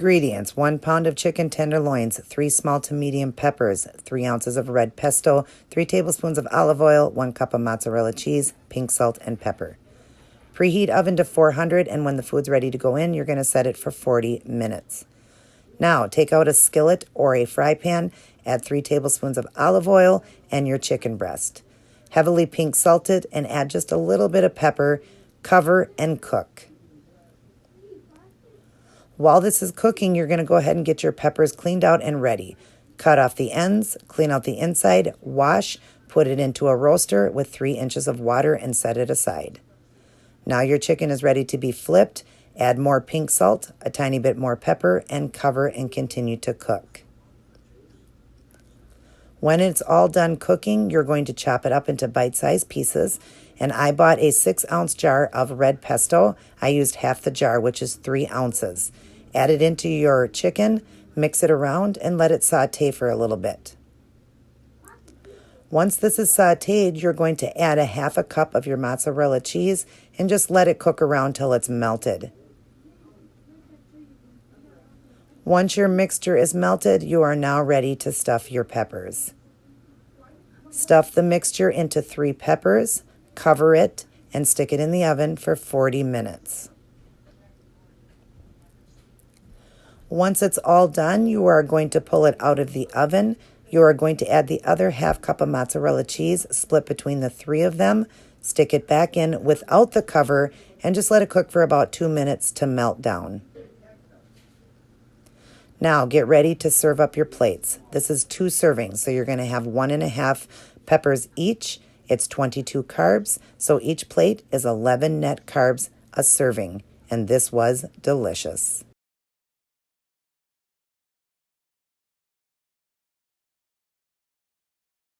Ingredients: 1 pound of chicken tenderloins, 3 small to medium peppers, 3 ounces of red pesto, 3 tablespoons of olive oil, 1 cup of mozzarella cheese, pink salt, and pepper. Preheat oven to 400, and when the food's ready to go in, you're going to set it for 40 minutes. Now, take out a skillet or a fry pan, add 3 tablespoons of olive oil and your chicken breast. Heavily pink salt it and add just a little bit of pepper. Cover and cook. While this is cooking, you're going to go ahead and get your peppers cleaned out and ready. Cut off the ends, clean out the inside, wash, put it into a roaster with 3 inches of water and set it aside. Now your chicken is ready to be flipped. Add more pink salt, a tiny bit more pepper, and cover and continue to cook. When it's all done cooking, you're going to chop it up into bite-sized pieces. And I bought a 6-ounce jar of red pesto. I used half the jar, which is 3 ounces. Add it into your chicken, mix it around, and let it saute for a little bit. Once this is sauteed, you're going to add a half a cup of your mozzarella cheese and just let it cook around till it's melted. Once your mixture is melted, you are now ready to stuff your peppers. Stuff the mixture into 3 peppers, cover it, and stick it in the oven for 40 minutes. Once it's all done, you are going to pull it out of the oven. You are going to add the other half cup of mozzarella cheese, split between the 3 of them, stick it back in without the cover, and just let it cook for about 2 minutes to melt down. Now get ready to serve up your plates. This is 2 servings, so you're going to have 1.5 peppers each. It's 22 carbs, so each plate is 11 net carbs a serving, and this was delicious.